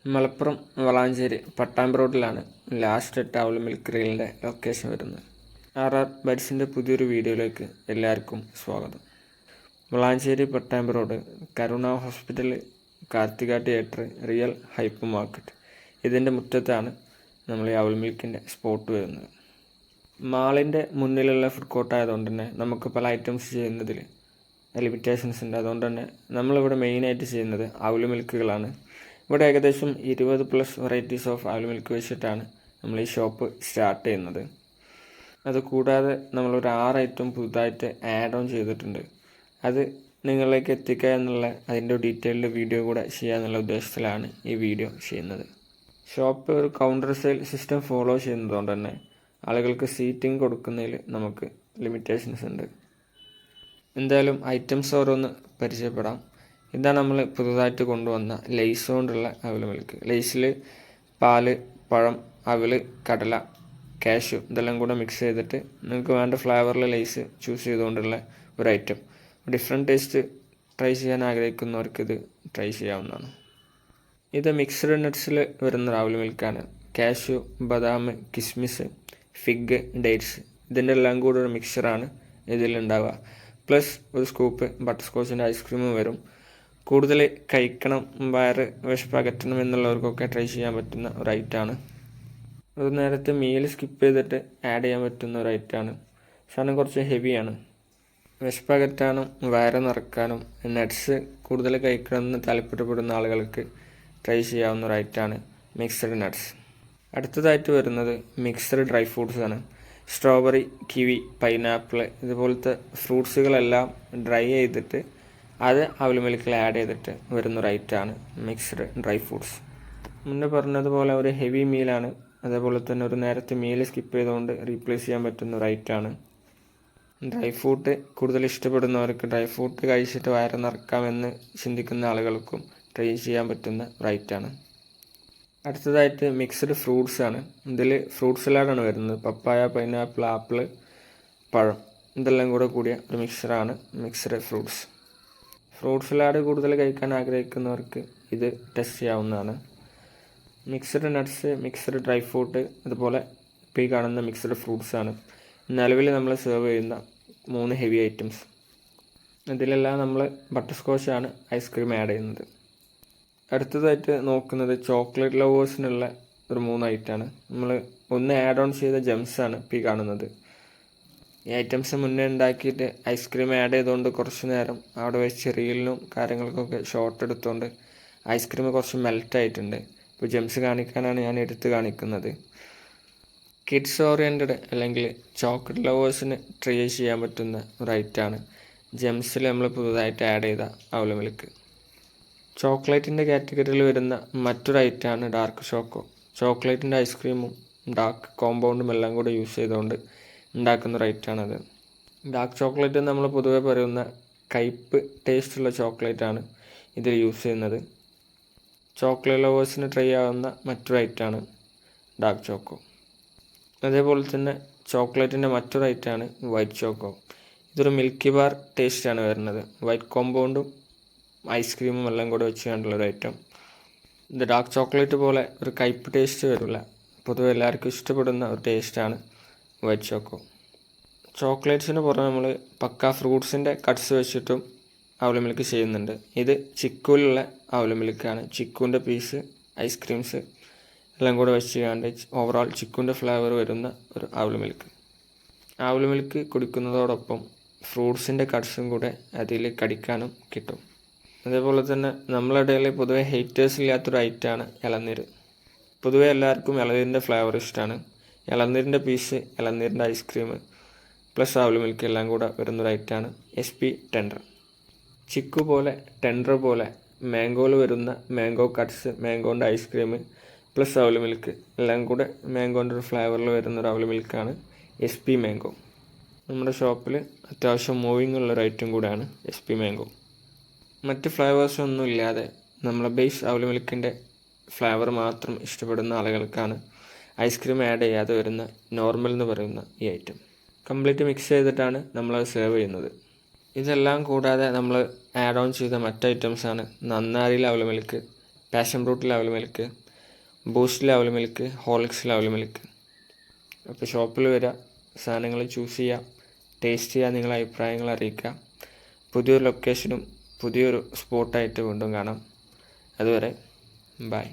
മലപ്പുറം വളാഞ്ചേരി പട്ടാമ്പി റോഡിലാണ് ലാസ്റ്റ് ടൗൾ മിൽക്ക് റീലിൻ്റെ ലൊക്കേഷൻ വരുന്നത്. RR ബഡ്സിൻ്റെ പുതിയൊരു വീഡിയോയിലേക്ക് എല്ലാവർക്കും സ്വാഗതം. Valanchery Pattambi road Karuna hospital, Karthika theatre, real hypermarket ഇതിൻ്റെ മുറ്റത്താണ് നമ്മൾ ഈ ഔൾ മിൽക്കിൻ്റെ സ്പോട്ട് വരുന്നത്. മാളിൻ്റെ മുന്നിലുള്ള ഫുഡ് കോർട്ട് ആയതുകൊണ്ട് തന്നെ നമുക്ക് പല ഐറ്റംസ് ചെയ്യുന്നതിൽ ലിമിറ്റേഷൻസ് ഉണ്ട്. അതുകൊണ്ട് തന്നെ നമ്മളിവിടെ മെയിനായിട്ട് ചെയ്യുന്നത് ഔൾ മിൽക്കുകളാണ്. ഇവിടെ ഏകദേശം 20+ വെറൈറ്റീസ് ഓഫ് ഔൾ മിൽക്ക് വെച്ചിട്ടാണ് നമ്മൾ ഈ ഷോപ്പ് സ്റ്റാർട്ട് ചെയ്യുന്നത്. അതുകൂടാതെ നമ്മളൊരു 6 ഐറ്റം പുതുതായിട്ട് ആഡ് ഓൺ ചെയ്തിട്ടുണ്ട്. അത് നിങ്ങളിലേക്ക് എത്തിക്കുക എന്നുള്ള അതിൻ്റെ ഡീറ്റെയിൽഡ് വീഡിയോ കൂടെ ചെയ്യാന്നുള്ള ഉദ്ദേശത്തിലാണ് ഈ വീഡിയോ ചെയ്യുന്നത്. ഷോപ്പ് ഒരു കൗണ്ടർ സെയിൽ സിസ്റ്റം ഫോളോ ചെയ്യുന്നതുകൊണ്ട് തന്നെ ആളുകൾക്ക് സീറ്റിംഗ് കൊടുക്കുന്നതിൽ നമുക്ക് ലിമിറ്റേഷൻസ് ഉണ്ട്. എന്തായാലും ഐറ്റംസ് ഓരോന്ന് പരിചയപ്പെടാം. ഇതാണ് നമ്മൾ പുതുതായിട്ട് കൊണ്ടുവന്ന ലേസ് കൊണ്ടുള്ള ഔൾ മിൽക്ക്. ലേസിൽ പാല്, പഴം, അവൽ, കടല, കാഷ്യൂ ഇതെല്ലാം കൂടെ മിക്സ് ചെയ്തിട്ട് നിങ്ങൾക്ക് വേണ്ട ഫ്ലേവറിൽ ലേസ് ചൂസ് ചെയ്തുകൊണ്ടുള്ള ഒരു ഐറ്റം. ഡിഫറെൻറ്റ് ടേസ്റ്റ് ട്രൈ ചെയ്യാൻ ആഗ്രഹിക്കുന്നവർക്ക് ഇത് ട്രൈ ചെയ്യാവുന്നതാണ്. ഇത് മിക്സ്ഡ് നട്ട്സിൽ വരുന്ന ഔൾ മിൽക്കാണ്. കാഷ്യൂ, ബദാം, കിസ്മിസ്, ഫിഗ്, ഡേറ്റ്സ് ഇതിൻ്റെ എല്ലാം കൂടെ ഒരു മിക്സറാണ് ഇതിലുണ്ടാവുക. പ്ലസ് ഒരു സ്കൂപ്പ് ബട്ടർ സ്കോച്ചിൻ്റെ ഐസ്ക്രീമും വരും. കൂടുതൽ കഴിക്കണം, വയറ് വിശപ്പകറ്റണം എന്നുള്ളവർക്കൊക്കെ ട്രൈ ചെയ്യാൻ പറ്റുന്ന ഒരു ഐറ്റമാണ്. ഒരു നേരത്തെ മീൽ സ്കിപ്പ് ചെയ്തിട്ട് ആഡ് ചെയ്യാൻ പറ്റുന്ന ഒരു ഐറ്റമാണ്. സാധനം കുറച്ച് ഹെവിയാണ്. വിശപ്പകറ്റാനും വയറ് നിറക്കാനും നട്ട്സ് കൂടുതൽ കഴിക്കണമെന്ന് താല്പര്യപ്പെടുന്ന ആളുകൾക്ക് ട്രൈ ചെയ്യാവുന്ന ഒരു ഐറ്റമാണ് മിക്സഡ് നട്ട്സ്. അടുത്തതായിട്ട് വരുന്നത് മിക്സഡ് ഡ്രൈ ഫ്രൂട്ട്സ് ആണ്. സ്ട്രോബെറി, കിവി, പൈനാപ്പിൾ ഇതുപോലത്തെ ഫ്രൂട്ട്സുകളെല്ലാം ഡ്രൈ ചെയ്തിട്ട് അത് ഔൾ മിൽക്കിൽ ആഡ് ചെയ്തിട്ട് വരുന്നൊരു ഐറ്റമാണ് മിക്സ്ഡ് ഡ്രൈ ഫ്രൂട്ട്സ്. മുന്നേ പറഞ്ഞതുപോലെ ഒരു ഹെവി മീലാണ്. അതേപോലെ തന്നെ ഒരു നേരത്തെ മീൽ സ്കിപ്പ് ചെയ്തുകൊണ്ട് റീപ്ലേസ് ചെയ്യാൻ പറ്റുന്ന ഒരു ഐറ്റമാണ്. ഡ്രൈ ഫ്രൂട്ട് കൂടുതൽ ഇഷ്ടപ്പെടുന്നവർക്ക് ഡ്രൈ ഫ്രൂട്ട് കഴിച്ചിട്ട് വയറ് നിറക്കാമെന്ന് ചിന്തിക്കുന്ന ആളുകൾക്കും ട്രൈ ചെയ്യാൻ പറ്റുന്ന ഒരു ഐറ്റമാണ്. അടുത്തതായിട്ട് മിക്സ്ഡ് ഫ്രൂട്ട്സ് ആണ്. ഇതിൽ ഫ്രൂട്ട് സലാഡാണ് വരുന്നത്. പപ്പായ, പൈനാപ്പിൾ, ആപ്പിൾ, പഴം ഇതെല്ലാം കൂടെ കൂടിയ ഒരു മിക്സറാണ് മിക്സ്ഡ് ഫ്രൂട്ട്സ്. ഫ്രൂട്ട് സലാഡ് കൂടുതൽ കഴിക്കാൻ ആഗ്രഹിക്കുന്നവർക്ക് ഇത് ടെസ്റ്റ് ചെയ്യാവുന്നതാണ്. Mixed nuts, mixed dry fruit, അതുപോലെ ഇപ്പോൾ ഈ കാണുന്ന മിക്സ്ഡ് ഫ്രൂട്ട്സ് ആണ് നിലവിൽ നമ്മൾ സെർവ് ചെയ്യുന്ന 3 ഹെവി ഐറ്റംസ്. ഇതിലെല്ലാം നമ്മൾ ബട്ടർ സ്കോച്ചാണ് ഐസ്ക്രീം ആഡ് ചെയ്യുന്നത്. അടുത്തതായിട്ട് നോക്കുന്നത് ചോക്ലേറ്റ് ലവേഴ്സിനുള്ള ഒരു 3 ഐറ്റമാണ്. നമ്മൾ ഒന്ന് ആഡ് ഓൺ ചെയ്ത ജെംസാണ് ഇപ്പോൾ ഈ കാണുന്നത്. ഈ ഐറ്റംസ് മുന്നേ ഉണ്ടാക്കിയിട്ട് ഐസ്ക്രീം ആഡ് ചെയ്തുകൊണ്ട് കുറച്ച് നേരം അവിടെ വെച്ച് റീലിനും കാര്യങ്ങൾക്കൊക്കെ ഷോട്ട് എടുത്തുകൊണ്ട് ഐസ്ക്രീം കുറച്ച് മെൽറ്റായിട്ടുണ്ട്. ഇപ്പോൾ ജെംസ് കാണിക്കാനാണ് ഞാൻ എടുത്ത് കാണിക്കുന്നത്. കിഡ്സ് ഓറിയൻറ്റഡ് അല്ലെങ്കിൽ ചോക്ലേറ്റ് ലവേഴ്സിന് ട്രൈ ചെയ്യാൻ പറ്റുന്ന ഒരു ഐറ്റമാണ് ജെംസിൽ നമ്മൾ പുതുതായിട്ട് ആഡ് ചെയ്ത ഔൾ മിൽക്ക്. ചോക്ലേറ്റിൻ്റെ കാറ്റഗറിയിൽ വരുന്ന മറ്റൊരു ഐറ്റമാണ് ഡാർക്ക് ചോക്കോ. ചോക്ലേറ്റിൻ്റെ ഐസ്ക്രീമും ഡാർക്ക് കോമ്പൗണ്ടും എല്ലാം കൂടെ യൂസ് ചെയ്തുകൊണ്ട് ഉണ്ടാക്കുന്ന ഒരു ഐറ്റമാണത്. ഡാർക്ക് ചോക്ലേറ്റ് നമ്മൾ പൊതുവെ പറയുന്ന കയ്പ്പ് ടേസ്റ്റുള്ള ചോക്ലേറ്റാണ് ഇതിൽ യൂസ് ചെയ്യുന്നത്. ചോക്ലേറ്റ് ലവേഴ്സിന് ട്രൈ ആവുന്ന മറ്റൊരു ഐറ്റമാണ് ഡാർക്ക് ചോക്കോ. അതേപോലെ തന്നെ ചോക്ലേറ്റിൻ്റെ മറ്റൊരു ഐറ്റമാണ് വൈറ്റ് ചോക്കോ. ഇതൊരു മിൽക്കി ബാർ ടേസ്റ്റാണ് വരുന്നത്. വൈറ്റ് കോമ്പൗണ്ടും ഐസ്ക്രീമും എല്ലാം കൂടെ വെച്ച് കണ്ടുള്ളൊരു ഐറ്റം. ഇത് ഡാർക്ക് ചോക്ലേറ്റ് പോലെ ഒരു കയ്പ്പ് ടേസ്റ്റ് വരില്ല. പൊതുവെ എല്ലാവർക്കും ഇഷ്ടപ്പെടുന്ന ഒരു ടേസ്റ്റാണ് വൈറ്റ് ചോക്കോ. ചോക്ലേറ്റ്സിന് പുറമെ നമ്മൾ പക്ക ഫ്രൂട്ട്സിൻ്റെ കട്ട്സ് വെച്ചിട്ടും ഔൾ മിൽക്ക് ചെയ്യുന്നുണ്ട്. ഇത് ചിക്കുവിലുള്ള ഔൾ മിൽക്കാണ്. ചിക്കുവിൻ്റെ പീസ്, ഐസ്ക്രീംസ് എല്ലാം കൂടെ വെച്ച് കണ്ട് ഓവറോൾ ചിക്കുവിൻ്റെ ഫ്ലേവർ വരുന്ന ഒരു ഔൾ മിൽക്ക്. ഔൾ മിൽക്ക് കുടിക്കുന്നതോടൊപ്പം ഫ്രൂട്ട്സിൻ്റെ കട്ട്സും കൂടെ അതിൽ കടിക്കാനും കിട്ടും. അതേപോലെ തന്നെ നമ്മളിടയിൽ പൊതുവെ ഹേറ്റേഴ്സ് ഇല്ലാത്തൊരു ഐറ്റമാണ് ഇളനീര്. പൊതുവെ എല്ലാവർക്കും ഇളനീരിൻ്റെ ഫ്ലേവർ ഇഷ്ടമാണ്. ഇളനീരിൻ്റെ പീസ്, ഇളനീരിൻ്റെ ഐസ്ക്രീം പ്ലസ് ഔൾ മിൽക്ക് എല്ലാം കൂടെ വരുന്നൊരു ഐറ്റമാണ് SP ടെൻഡർ. ചിക്കു പോലെ ടെൻഡർ പോലെ മാംഗോയിൽ വരുന്ന മാംഗോ കട്ട്സ്, മാംഗോൻ്റെ ഐസ്ക്രീം പ്ലസ് ഔൾ മിൽക്ക് എല്ലാം കൂടെ മാംഗോൻ്റെ ഒരു ഫ്ലേവറിൽ വരുന്നൊരു ഔൾ മിൽക്കാണ് SP മാംഗോ. നമ്മുടെ ഷോപ്പിൽ അത്യാവശ്യം മൂവിങ് ഉള്ളൊരു ഐറ്റം കൂടെയാണ് SP മാംഗോ. മറ്റ് ഫ്ലേവേഴ്സൊന്നും ഇല്ലാതെ നമ്മളെ ബേസ് ഔൾ മിൽക്കിൻ്റെ ഫ്ലേവർ മാത്രം ഇഷ്ടപ്പെടുന്ന ആളുകൾക്കാണ് ഐസ്ക്രീം ആഡ് ചെയ്യാതെ വരുന്ന നോർമൽ എന്ന് പറയുന്ന ഈ ഐറ്റം. കംപ്ലീറ്റ് മിക്സ് ചെയ്തിട്ടാണ് നമ്മളത് സെർവ് ചെയ്യുന്നത്. ഇതെല്ലാം കൂടാതെ നമ്മൾ ആഡ് ഓൺ ചെയ്ത മറ്റ് ഐറ്റംസാണ് നന്നാരിയിൽ ഔൾ milk, passion fruit level milk, Boost level milk, Horlicks level milk. അപ്പോൾ ഷോപ്പിൽ വരിക, സാധനങ്ങൾ ചൂസ് ചെയ്യുക, ടേസ്റ്റ് ചെയ്യുക, നിങ്ങളുടെ അഭിപ്രായങ്ങൾ അറിയിക്കുക. പുതിയൊരു ലൊക്കേഷനും പുതിയൊരു സ്പോട്ടായിട്ട് വീണ്ടും കാണാം. അതുവരെ ബൈ.